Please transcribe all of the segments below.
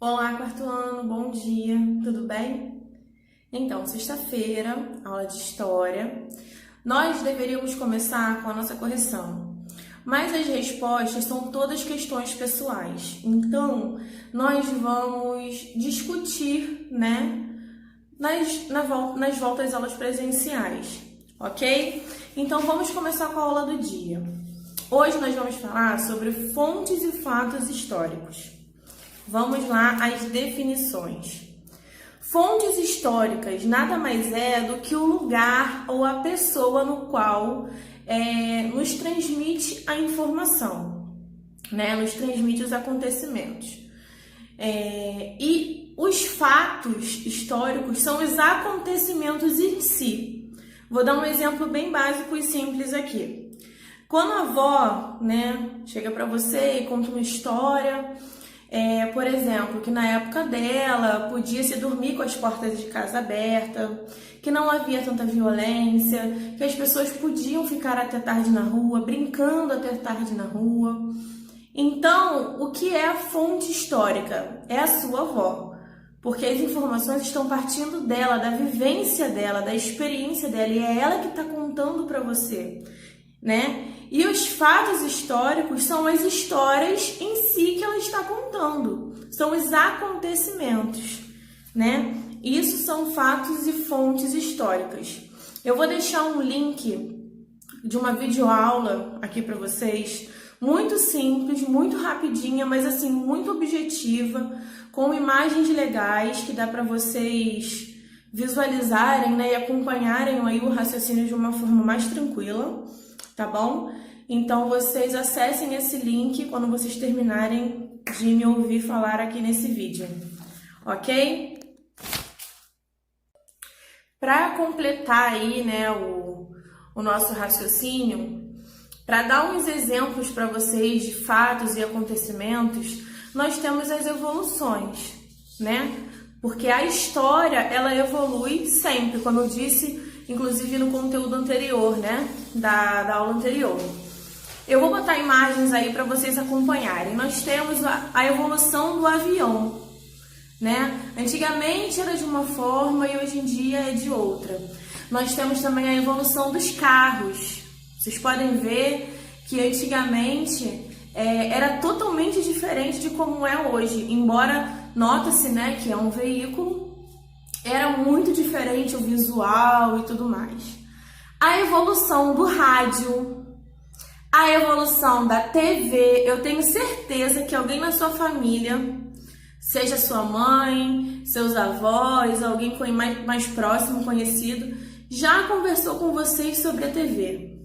Olá, quarto ano, bom dia, tudo bem? Então, sexta-feira, aula de História. Nós deveríamos começar com a nossa correção, mas as respostas são todas questões pessoais. Então, nós vamos discutir, nas voltas às aulas presenciais, ok? Então, vamos começar com a aula do dia. Hoje nós vamos falar sobre fontes e fatos históricos. Vamos lá às definições. Fontes históricas nada mais é do que o lugar ou a pessoa no qual nos transmite a informação, nos transmite os acontecimentos. E os fatos históricos são os acontecimentos em si. Vou dar um exemplo bem básico e simples aqui. Quando a avó, chega para você e conta uma história, por exemplo, que na época dela podia-se dormir com as portas de casa abertas, que não havia tanta violência, que as pessoas podiam ficar até tarde na rua, brincando até tarde na rua. Então, o que é a fonte histórica? É a sua avó, porque as informações estão partindo dela, da vivência dela, da experiência dela, e é ela que está contando para você, E os fatos históricos são as histórias em si que ela está contando, são os acontecimentos, Isso são fatos e fontes históricas. Eu vou deixar um link de uma videoaula aqui para vocês, muito simples, muito rapidinha, mas assim, muito objetiva, com imagens legais que dá para vocês visualizarem, e acompanharem aí o raciocínio de uma forma mais tranquila, tá bom? Então, vocês acessem esse link quando vocês terminarem de me ouvir falar aqui nesse vídeo, ok? Para completar aí, o nosso raciocínio, para dar uns exemplos para vocês de fatos e acontecimentos, nós temos as evoluções, Porque a história, ela evolui sempre, como eu disse, inclusive no conteúdo anterior, da aula anterior. Eu vou botar imagens aí para vocês acompanharem. Nós temos a evolução do avião, Antigamente era de uma forma e hoje em dia é de outra. Nós temos também a evolução dos carros. Vocês podem ver que antigamente era totalmente diferente de como é hoje. Embora nota-se, que é um veículo, era muito diferente o visual e tudo mais. A evolução do rádio, a evolução da TV. Eu tenho certeza que alguém na sua família, seja sua mãe, seus avós, alguém mais próximo, conhecido, já conversou com vocês sobre a TV,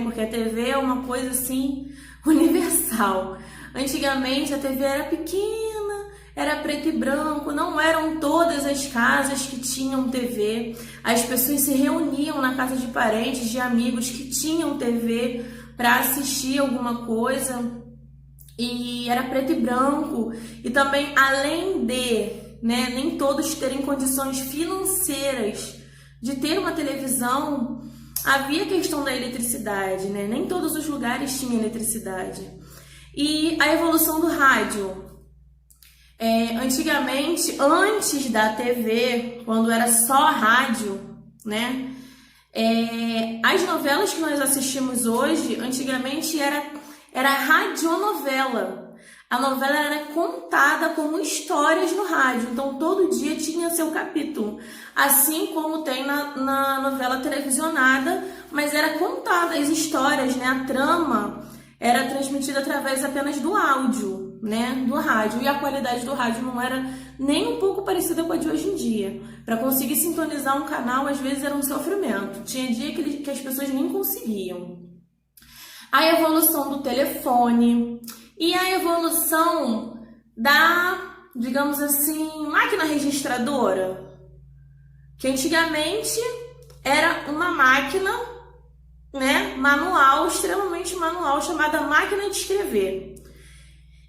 Porque a TV é uma coisa assim universal. Antigamente a TV era pequena, era preto e branco, não eram todas as casas que tinham TV. As pessoas se reuniam na casa de parentes, de amigos que tinham TV para assistir alguma coisa, e era preto e branco. E também, além de nem todos terem condições financeiras de ter uma televisão, havia a questão da eletricidade, Nem todos os lugares tinham eletricidade. E a evolução do rádio. Antigamente, antes da TV, quando era só rádio, as novelas que nós assistimos hoje, antigamente era radionovela. A novela era contada como histórias no rádio, então todo dia tinha seu capítulo, assim como tem na novela televisionada, mas era contada as histórias, a trama era transmitida através apenas do áudio, do rádio, e a qualidade do rádio não era nem um pouco parecida com a de hoje em dia. Para conseguir sintonizar um canal, às vezes era um sofrimento, tinha dia que as pessoas nem conseguiam. A evolução do telefone e a evolução da, digamos assim, máquina registradora, que antigamente era uma máquina, manual, extremamente manual, chamada máquina de escrever.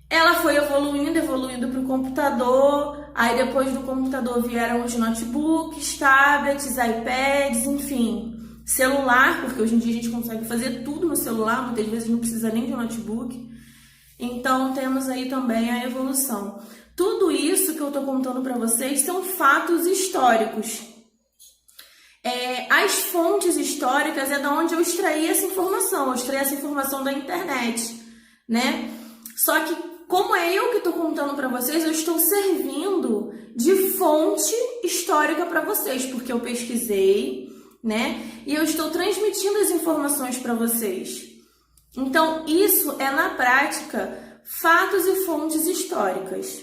Ela foi evoluindo para o computador, aí depois do computador vieram os notebooks, tablets, iPads, enfim, celular, porque hoje em dia a gente consegue fazer tudo no celular, muitas vezes não precisa nem de um notebook. Então, temos aí também a evolução. Tudo isso que eu estou contando para vocês são fatos históricos. As fontes históricas é da onde eu extraí essa informação. Eu extraí essa informação da internet, né? Só que, como é eu que estou contando para vocês, eu estou servindo de fonte histórica para vocês, porque eu pesquisei, né? E eu estou transmitindo as informações para vocês. Então, isso é, na prática, fatos e fontes históricas.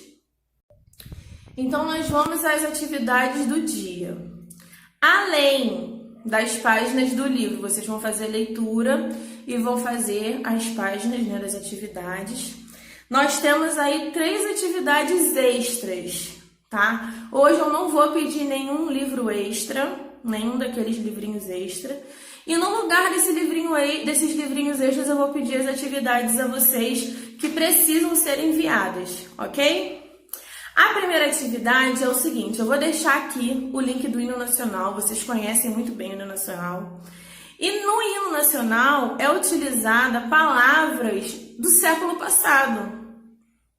Então, nós vamos às atividades do dia. Além das páginas do livro, vocês vão fazer leitura e vão fazer as páginas, né, das atividades. Nós temos aí 3 atividades extras, tá? Hoje eu não vou pedir nenhum livro extra, nenhum daqueles livrinhos extra. E no lugar desses livrinhos extras, eu vou pedir as atividades a vocês que precisam ser enviadas, ok? A primeira atividade é o seguinte, eu vou deixar aqui o link do hino nacional, vocês conhecem muito bem o hino nacional. E no hino nacional é utilizada palavras do século passado,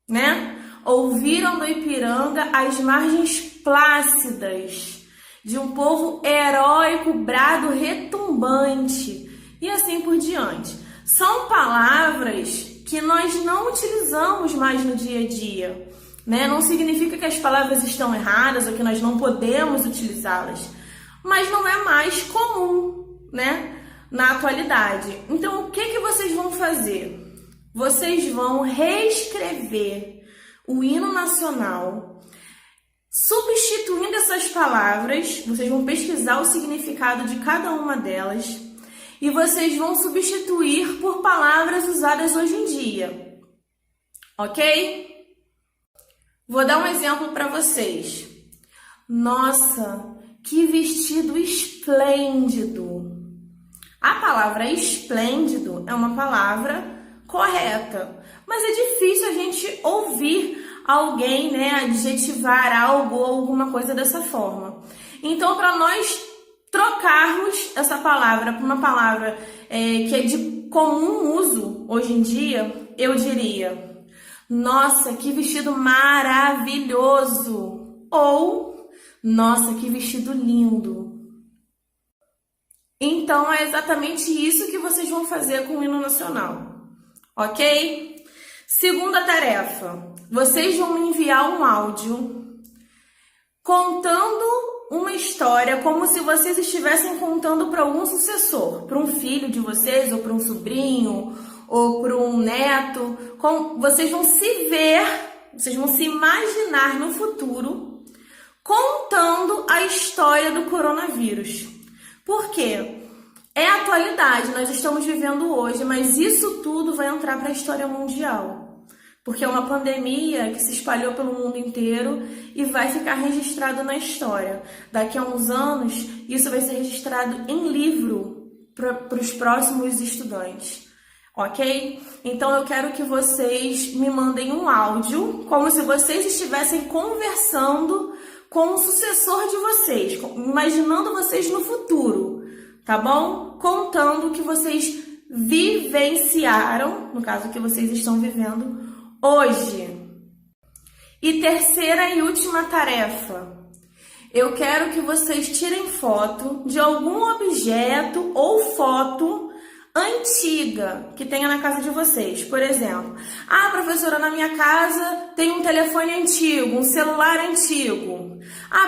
né? Ouviram do Ipiranga as margens plácidas de um povo heróico, brado retumbante, e assim por diante. São palavras que nós não utilizamos mais no dia a dia, né? Não significa que as palavras estão erradas ou que nós não podemos utilizá-las, mas não é mais comum, né, na atualidade. Então, o que vocês vão fazer? Vocês vão reescrever o hino nacional, substituindo essas palavras. Vocês vão pesquisar o significado de cada uma delas e vocês vão substituir por palavras usadas hoje em dia, ok? Vou dar um exemplo para vocês. Nossa, que vestido esplêndido! A palavra esplêndido é uma palavra correta, mas é difícil a gente ouvir alguém, né, adjetivar algo ou alguma coisa dessa forma. Então, para nós trocarmos essa palavra por uma palavra que é de comum uso hoje em dia, eu diria: nossa, que vestido maravilhoso! Ou, nossa, que vestido lindo! Então, é exatamente isso que vocês vão fazer com o hino nacional, ok? Segunda tarefa, vocês vão me enviar um áudio contando uma história como se vocês estivessem contando para algum sucessor, para um filho de vocês, ou para um sobrinho, ou para um neto. Vocês vão se ver, vocês vão se imaginar no futuro contando a história do coronavírus. Por quê? É a atualidade, nós estamos vivendo hoje, mas isso tudo vai entrar para a história mundial. Porque é uma pandemia que se espalhou pelo mundo inteiro e vai ficar registrado na história. Daqui a uns anos, isso vai ser registrado em livro para os próximos estudantes. Ok? Então, eu quero que vocês me mandem um áudio, como se vocês estivessem conversando com o sucessor de vocês, imaginando vocês no futuro, tá bom? Contando o que vocês vivenciaram, no caso, o que vocês estão vivendo hoje. E terceira e última tarefa, eu quero que vocês tirem foto de algum objeto ou foto antiga que tenha na casa de vocês. Por exemplo, professora, na minha casa tem um telefone antigo, um celular antigo.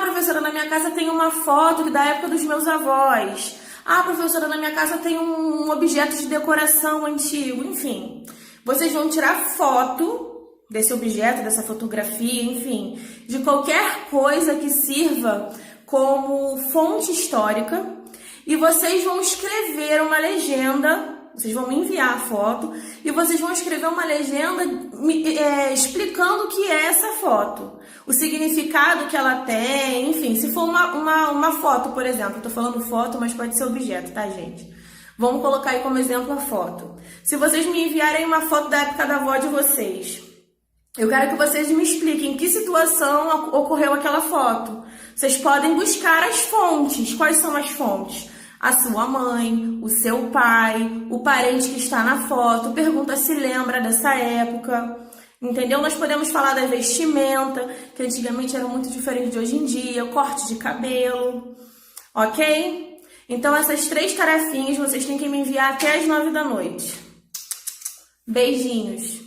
Professora, na minha casa tem uma foto da época dos meus avós. Professora, na minha casa tem um objeto de decoração antigo. Enfim, vocês vão tirar foto desse objeto, dessa fotografia, enfim, de qualquer coisa que sirva como fonte histórica. E vocês vão escrever uma legenda, vocês vão me enviar a foto, e vocês vão escrever uma legenda explicando o que é essa foto, o significado que ela tem, enfim, se for uma foto, por exemplo, eu tô falando foto, mas pode ser objeto, tá, gente? Vamos colocar aí como exemplo a foto. Se vocês me enviarem uma foto da época da avó de vocês, eu quero que vocês me expliquem em que situação ocorreu aquela foto. Vocês podem buscar as fontes. Quais são as fontes? a sua mãe, o seu pai, o parente que está na foto, pergunta se lembra dessa época, entendeu? Nós podemos falar da vestimenta, que antigamente era muito diferente de hoje em dia, corte de cabelo, ok? Então essas 3 tarefinhas vocês têm que me enviar até as 9 da noite. Beijinhos!